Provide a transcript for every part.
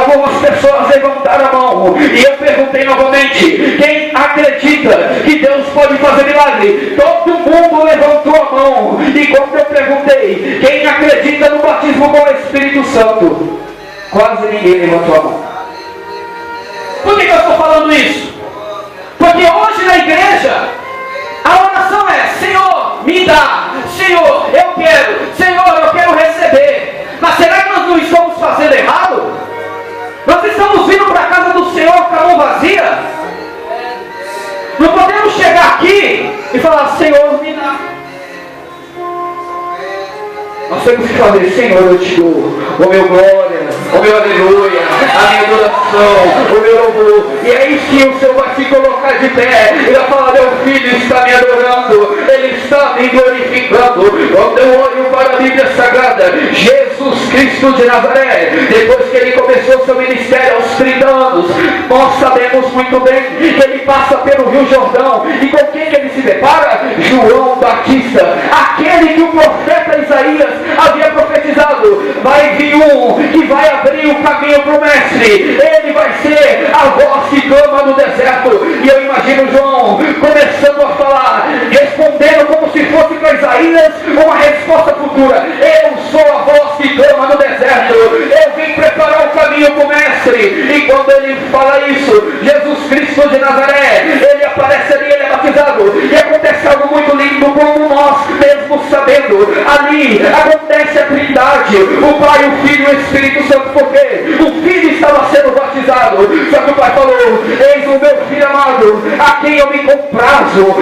Algumas pessoas levantaram a mão e eu perguntei novamente: quem acredita que Deus pode fazer milagre? Todo mundo levantou a mão. E quando eu perguntei: quem acredita no batismo com o Espírito Santo? Quase ninguém levantou a mão. Por que eu estou falando isso? Porque hoje na igreja a oração é: Senhor, me dá. Senhor, eu quero. Senhor, eu quero receber. Mas será que nós não estamos fazendo errado? Nós estamos vindo para a casa do Senhor com a mão vazia? Não podemos chegar aqui e falar: Senhor, me dá. Nós temos que fazer: Senhor, eu te dou o meu glória, o meu aleluia, a minha adoração, o meu louvor. E aí sim o Senhor vai se colocar de pé e vai falar: meu filho está me adorando, ele está me glorificando. Quando eu olho para a Bíblia Sagrada, Jesus Cristo de Nazaré, depois que ele começou seu ministério aos 30 anos, nós sabemos muito bem que ele passa pelo Rio Jordão. E com quem que ele se depara? João Batista, aquele que o profeta Isaías havia profetizado: vai vir um que vai abrir o caminho para o mestre, ele vai ser a voz que clama no deserto. E eu imagino João começando a falar, respondendo como se fosse para Isaías uma resposta futura: eu sou a voz que clama no deserto, eu vim preparar o caminho para o mestre. E quando ele fala isso, Jesus Cristo de Nazaré, ele aparece ali, ele é batizado, e acontece algo muito lindo, como nós mesmos sabendo. Ali acontece a Trindade, o Pai, o Filho e o Espírito Santo. Porque o Filho estava sendo batizado, só que o Pai falou: eis o meu Filho amado, a quem eu me comprazo,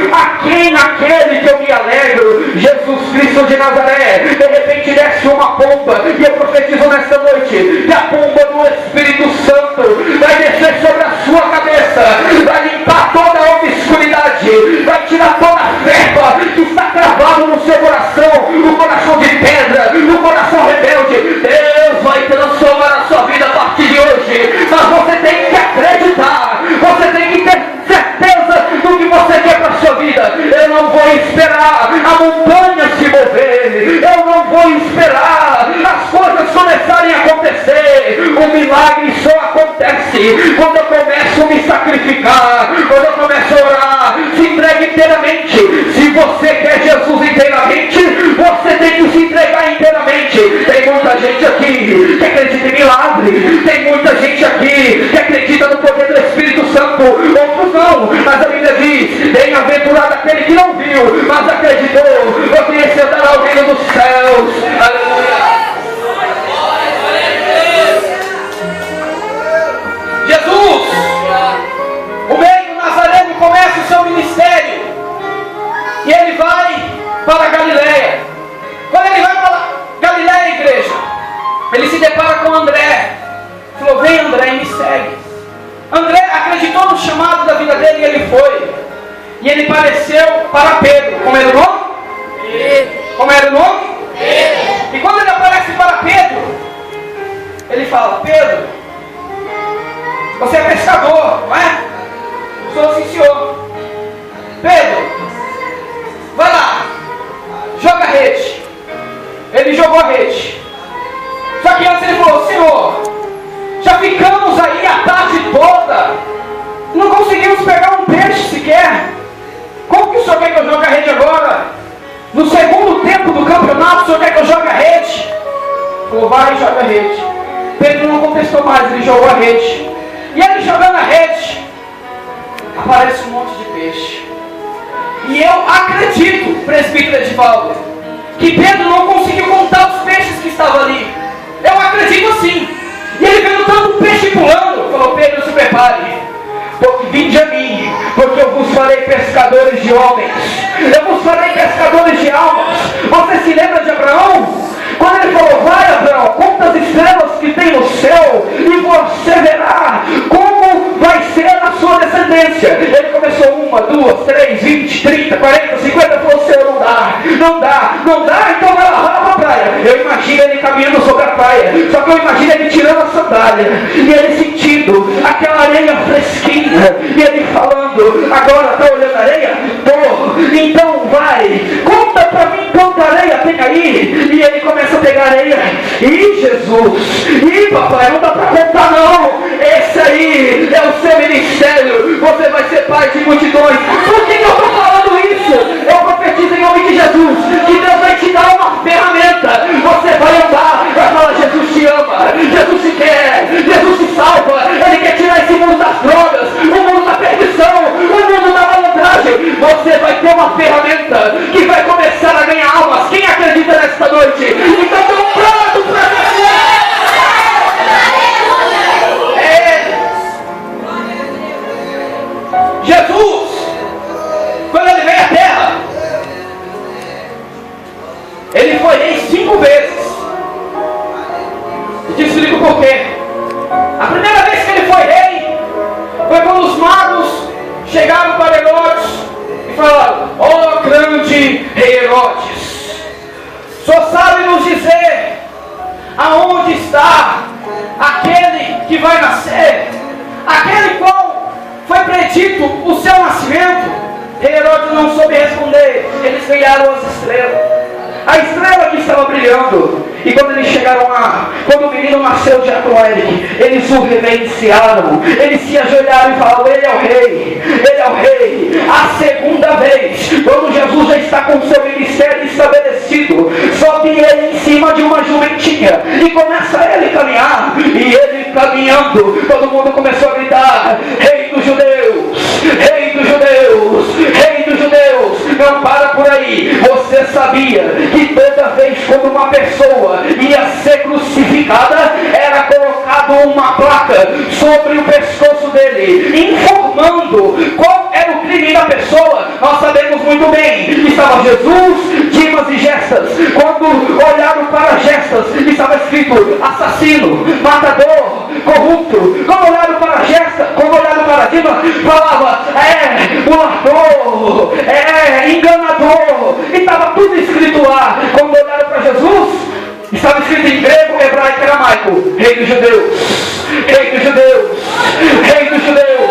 naquele que eu me alegro. Jesus Cristo de Nazaré, de repente desce uma pomba, e eu profetizo nesta noite que a pomba do Espírito Santo vai descer sobre a sua cabeça, vai limpar toda a obscuridade, vai tirar toda a ferva que está cravada no seu coração, o coração de pedra, o coração rebelde. Deus vai transformar a sua vida a partir de hoje. Mas você tem que acreditar, você tem que ter certeza do que você quer para a sua vida. Eu não vou esperar a montanha se mover, eu não vou esperar as coisas começarem a acontecer. O milagre só acontece quando eu começo a me sacrificar, quando eu começo a orar. Se entregue inteiramente. Se você quer Jesus inteiramente, você tem que se entregar inteiramente. Tem muita gente aqui que acredita em milagre, tem muita gente aqui que acredita no poder do Espírito Santo, outros não. Mas a Bíblia diz: bem-aventurado aquele que não viu, mas acreditou, porque esse andará ao reino dos céus. Aleluia. Jesus, o meio nazareno, começa o seu ministério e ele vai para a Galileia. Quando ele vai para a Galileia, igreja, ele se depara com André. Falou: vem André e me segue. André acreditou no chamado da vida dele e ele foi. E ele apareceu para Pedro. Como era o nome? Pedro. Como era o nome? Pedro. E quando ele aparece para Pedro, ele fala: Pedro, você é pescador, não é? Sou, sim, senhor. Pedro, vai lá, joga a rede. Ele jogou a rede. Só que antes ele falou: Senhor, já ficamos aí a tarde toda, não conseguimos pegar um peixe sequer. Como que o Senhor quer que eu jogue a rede agora? No segundo tempo do campeonato, o Senhor quer que eu jogue a rede? Ele falou: vai e joga a rede. Pedro não contestou mais, ele jogou a rede. E ele jogando a rede, aparece um monte de peixe. E eu acredito, presbítero Edivaldo, que Pedro não conseguiu contar os peixes que estavam ali. Eu acredito sim. E ele vendo tanto peixe pulando, falou: Pedro, se prepare, vinde a mim, porque eu vos farei pescadores de homens, eu vos farei pescadores de almas. Você se lembra de Abraão? Quando ele falou: vai Abraão, conta as estrelas que tem no céu, e você verá como vai ser a sua descendência. Ele começou 1, 2, 3, 20, 30, 40, 50, falou: Senhor, não dá, então vai lá para a praia. Eu imagino ele caminhando sobre a praia, só que eu imagino ele tirando a sandália, e ele sentindo aquela areia fresquinha, e ele falando: agora está olhando a areia? Tô, então vai, conta para mim quanta areia tem aí. E ele começa a pegar areia. Ih, Jesus, ih, papai, não dá para contar não. ministério, você vai ser pai de multidões. Por que eu estou falando isso? Eu profetizo em nome de Jesus que Deus vai te dar uma ferramenta. Você vai andar, vai falar: Jesus te ama, Jesus te quer, Jesus te salva, Ele quer tirar esse mundo das drogas, o mundo da perdição, o mundo da malandragem. Você vai ter uma ferramenta que vai começar a ganhar almas. Quem acredita nesta noite? Então estou pronto para você. Jesus, quando Ele veio à terra, Ele foi rei 5 vezes. E te explico por quê. A primeira vez que Ele foi rei foi quando os magos chegaram para Herodes e falaram: ó grande rei Herodes, só sabe nos dizer aonde está aquele que vai nascer, aquele qual foi predito o seu nascimento. Herodes não soube responder. Eles ganharam as estrelas, a estrela que estava brilhando. E quando eles chegaram lá, quando o menino nasceu de Eric, eles o reverenciaram, eles se ajoelharam e falaram: Ele é o rei, Ele é o rei. A segunda vez, quando Jesus já está com o seu ministério estabelecido, sobe ele em cima de uma jumentinha e começa ele a caminhar. E ele caminhando, todo mundo começou a gritar: Rei dos judeus, Rei dos judeus, Rei dos judeus. Não para por aí. Você sabia que toda vez quando uma pessoa ia ser crucificada, era colocado uma placa sobre o pescoço dele, informando qual era o crime da pessoa? Nós sabemos muito bem. Estava Jesus, Dimas e Gestas. Quando olharam para Gestas, estava escrito: assassino, matador, corrupto. Quando olharam para Gestas, quando olharam para Dimas, falava: burlador, enganador. E estava tudo escrito lá. Quando olharam para Jesus, estava escrito em grego, hebraico e aramaico: Rei dos judeus, Rei dos judeus, Rei dos judeus,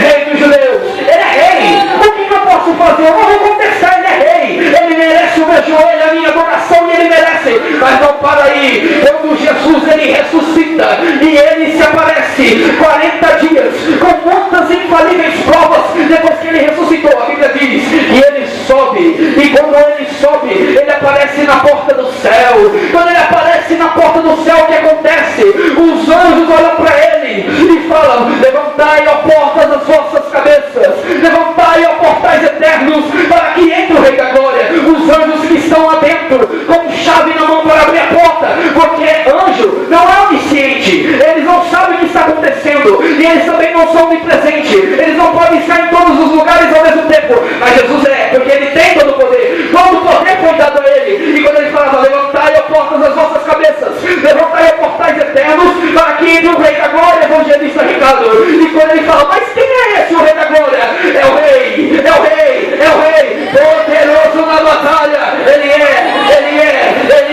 Rei dos judeus. Ele é rei. O que eu posso fazer? Eu não vou contestar. Ele é rei. Ele merece o meu joelho, a minha adoração, e ele merece. Mas não para aí. Quando Jesus ele ressuscita e ele se aparece 40 dias com muitas infalíveis provas, depois que ele ressuscitou, a Bíblia diz, e ele sobe. E quando ele sobe, ele aparece na porta do céu. Quando ele aparece na porta do céu, o que acontece? Os anjos olham para ele e falam: levantai, ó portas, as vossas cabeças, levantai, ó portais eternos, para que entre o Rei da Glória. Os anjos que estão lá dentro, com chave na mão para abrir a porta, porque anjo não é onisciente, eles não sabem o que está acontecendo, e eles também não são onipresentes, eles não podem estar em todos os lugares ao mesmo tempo, mas Jesus é, porque ele tem todo o poder. Todo o poder foi dado a ele. E quando ele falava: levantai, ó portas, as vossas cabeças, levantai, ó portais eternos, para que entre o Rei da Glória, evangelista Ricardo. E quando ele fala: mas quem é esse o Rei da Glória? É o Rei, é o Rei, é o Rei, poderoso na batalha. Ele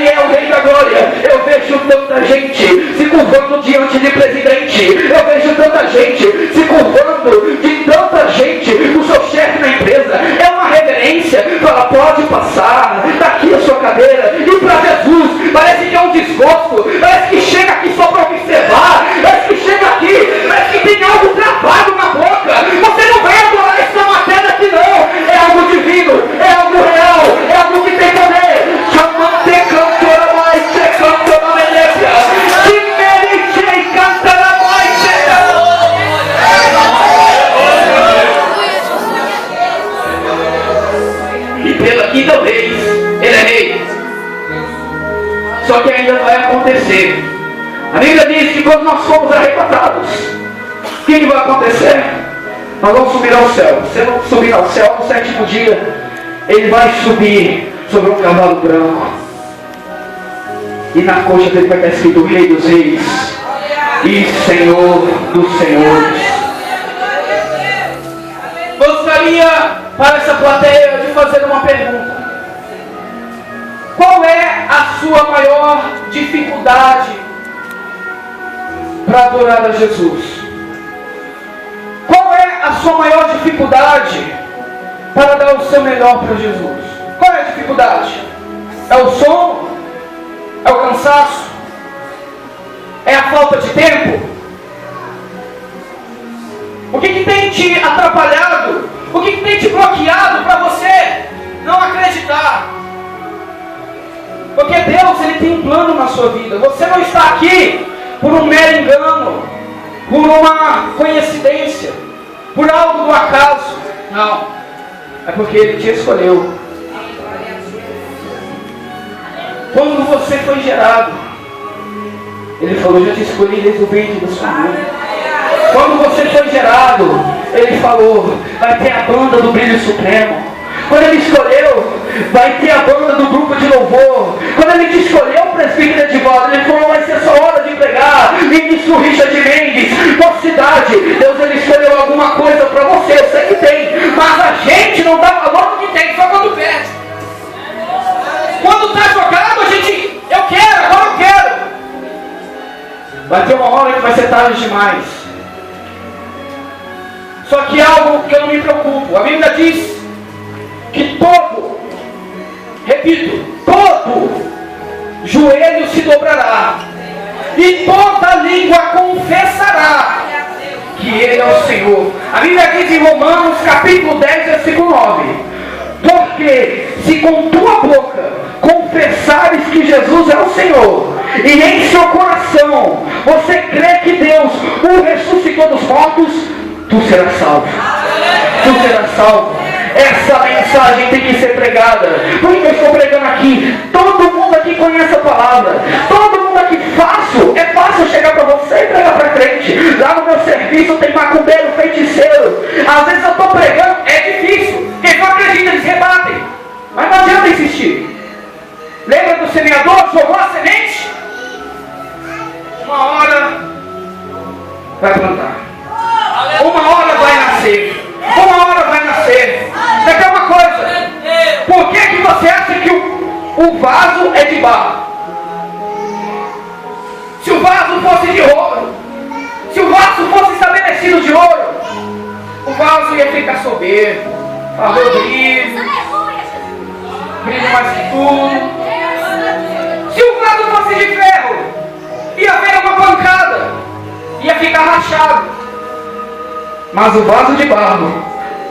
é o Rei da Glória. Eu vejo tanta gente se curvando diante de presidente, eu vejo tanta gente se curvando de tanta gente, o seu chefe na empresa. É uma reverência. Fala: pode passar, está aqui a sua cadeira. E para Jesus parece que é um desgosto, parece que chega aqui só para observar, parece que chega aqui, parece que tem algo travado na boca. Você não vai adorar essa matéria aqui não. É algo divino, é algo real, é algo que tem poder. Chamante cantora mais, se cantora melhor, que merece e canta na mais. E pela quinta vez, ele é rei. Só que ainda vai acontecer. A Bíblia diz que quando nós formos arrebatados, o que vai acontecer? Nós vamos subir ao céu. Se não subir ao céu no 7º dia, ele vai subir sobre um cavalo branco. E na coxa dele vai estar escrito: Rei dos Reis e Senhor dos Senhores. Gostaria para essa plateia de fazer uma pergunta: qual é a sua maior dificuldade para adorar a Jesus? Qual é a sua maior dificuldade para dar o seu melhor para Jesus? Qual é a dificuldade? É o sono? É o cansaço? É a falta de tempo? O que te atrapalhado? O que tem te bloqueado para você não acreditar? Porque Deus, Ele tem um plano na sua vida. Você não está aqui por um mero engano, por uma coincidência, por algo do acaso. Não. É porque Ele te escolheu. Quando você foi gerado, Ele falou: já te escolhi desde o ventre da sua mãe. Quando você foi gerado, Ele falou: vai ter a banda do Brilho Supremo. Quando Ele escolheu, vai ter a banda do grupo de louvor. Quando Ele te escolheu, presbítero de volta, Ele falou: vai ser só hora de pregar. Ministro Richard Mendes, tua cidade. Deus, Ele escolheu alguma coisa para você. Eu sei que tem, mas a gente não dá valor no que tem, só quando perde. Quando está jogado, a gente: eu quero, agora eu quero. Vai ter uma hora que vai ser tarde demais. Só que é algo que eu não me preocupo. A Bíblia diz que todo, repito, todo joelho se dobrará e toda língua confessará que Ele é o Senhor. A Bíblia diz em Romanos capítulo 10, versículo 9: porque se com tua boca confessares que Jesus é o Senhor, e em seu coração você crê que Deus o ressuscitou dos mortos, tu serás salvo. Tu serás salvo. Essa mensagem tem que ser pregada. Por que eu estou pregando aqui? Todo mundo aqui conhece a palavra. Todo mundo aqui fácil. É fácil chegar para você e pregar para frente. Lá no meu serviço tem macumbeiro, feiticeiro. Às vezes eu estou pregando, é difícil. Quem não acredita, eles rebatem. Mas não adianta insistir. Lembra do semeador? Jogou a semente? Uma hora vai plantar. Uma hora vai nascer. Uma hora vai nascer. Daqui é uma coisa. Por que você acha que o vaso é de barro? Se o vaso fosse de ouro, se o vaso fosse estabelecido de ouro, o vaso ia ficar soberbo, favor brilho mais que tudo. Se o vaso fosse de ferro, ia haver uma pancada, ia ficar rachado. Mas o vaso de barro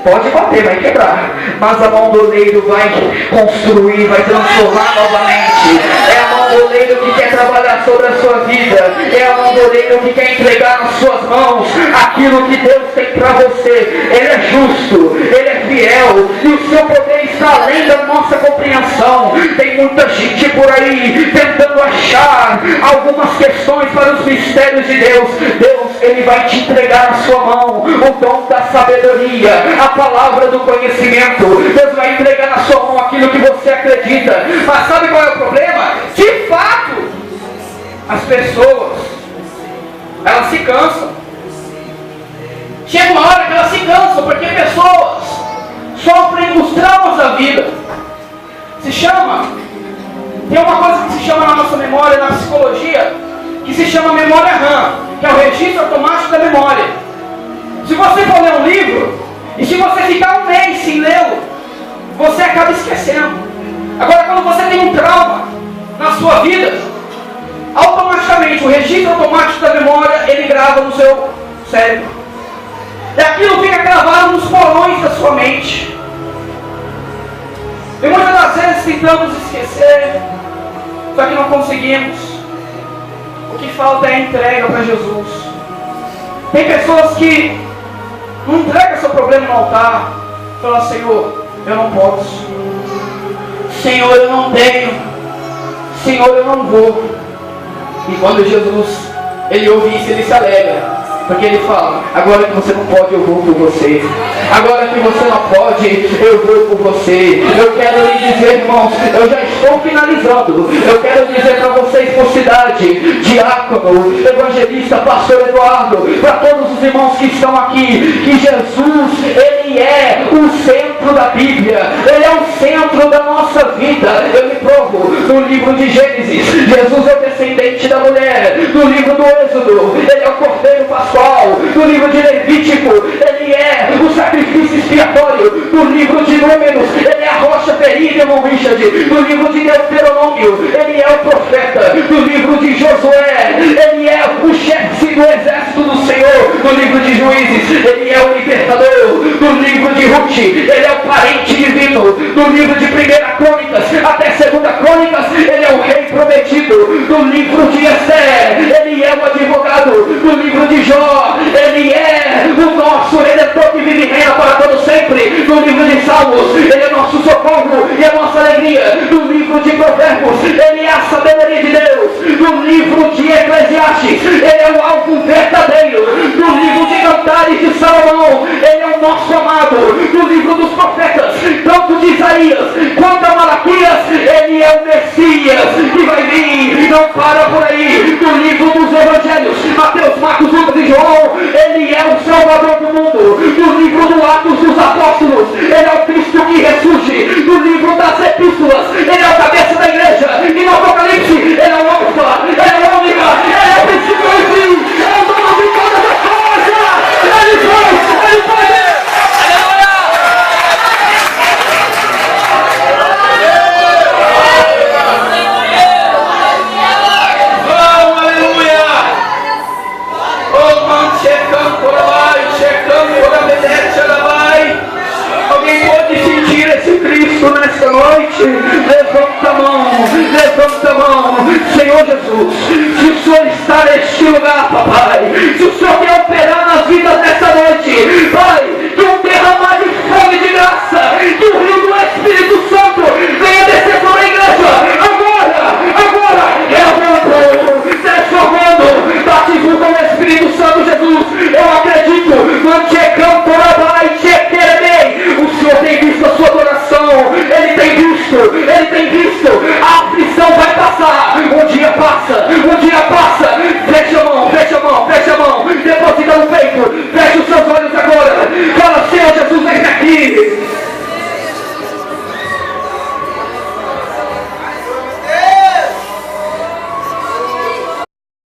pode bater, vai quebrar, mas a mão do oleiro vai construir, vai transformar novamente. É a mão do oleiro que quer trabalhar sobre a sua vida. É a mão do oleiro que quer entregar nas suas mãos aquilo que Deus tem para você. Ele é justo, Ele é fiel, e o seu poder está além da nossa compreensão. Tem muita gente por aí tentando achar algumas questões para os mistérios de Deus. Deus, Ele vai te entregar na sua mão o dom da sabedoria, a palavra do conhecimento. Deus vai entregar na sua mão aquilo que você acredita. Mas sabe qual é o problema? De fato, as pessoas, elas se cansam. Chega uma hora que elas se cansam, porque pessoas sofrem os traumas da vida. Tem uma coisa que se chama na nossa memória, na psicologia, que se chama memória RAM, que é o registro automático da memória. Se você for ler um livro, e se você ficar um mês sem lê-lo, você acaba esquecendo. Agora, quando você tem um trauma na sua vida, automaticamente o registro automático da memória, ele grava no seu cérebro. E aquilo fica gravado nos porões da sua mente. E muitas das vezes tentamos esquecer, só que não conseguimos. O que falta é a entrega para Jesus. Tem pessoas que não entregam seu problema no altar. Fala: Senhor, eu não posso. Senhor, eu não tenho. Senhor, eu não vou. E quando Jesus, Ele ouve isso, Ele se alegra. Porque Ele fala: agora que você não pode, eu vou por você. Agora que você não pode, eu vou por você. Eu quero lhe dizer, irmãos, eu já estou finalizando. Eu quero dizer para vocês, por cidade, diácono, evangelista, pastor Eduardo, para todos os irmãos que estão aqui, que Jesus, Ele é o centro da Bíblia. Ele é o centro da nossa vida. Eu me provo no livro de Gênesis. Jesus é o descendente da mulher. No livro do Êxodo, Ele é o cordeiro pastor. No livro de Levítico, Ele é o sacrifício expiatório. No livro de Números, Ele é a rocha ferida, irmão Richard. No livro de Deuteronômio, Ele é o profeta. No livro de Josué, Ele é o chefe do exército do Senhor. No livro de Juízes, ele é o libertador. No livro de Ruth, ele é o parente divino. No livro de 1 Crônicas até 2 Crônicas, ele é o rei prometido. No livro de Esther, ele é o advogado. No livro de Jó, ele é o nosso redentor que vive e reina para todo sempre. No livro de Salmos, ele é nosso socorro e a nossa alegria. No livro de Provérbios, ele é a sabedoria de Deus. No livro de Eclesiastes, ele é o alvo verdadeiro. No livro de Cantares de Salomão, ele é o nosso amado. No livro dos profetas, tanto de Isaías quanto a Malaquias, ele é o Messias que vai vir. Não para por aí. No livro dos Evangelhos, Mateus, Marcos, Lucas e João, ele é o Salvador do mundo. No livro do Atos dos Apóstolos, ele é o Cristo que ressurge. No livro das Epístolas, ele é o cabeça da igreja. E no Apocalipse, ele é o Alfa, ele é o Ômega, ele é o princípio e o fim, ele é o dono de todas as coisas. Ele foi, ele pode. Alguém pode sentir esse Cristo nesta noite? Levanta a mão, levanta a mão. Senhor Jesus, se o Senhor está neste lugar, papai,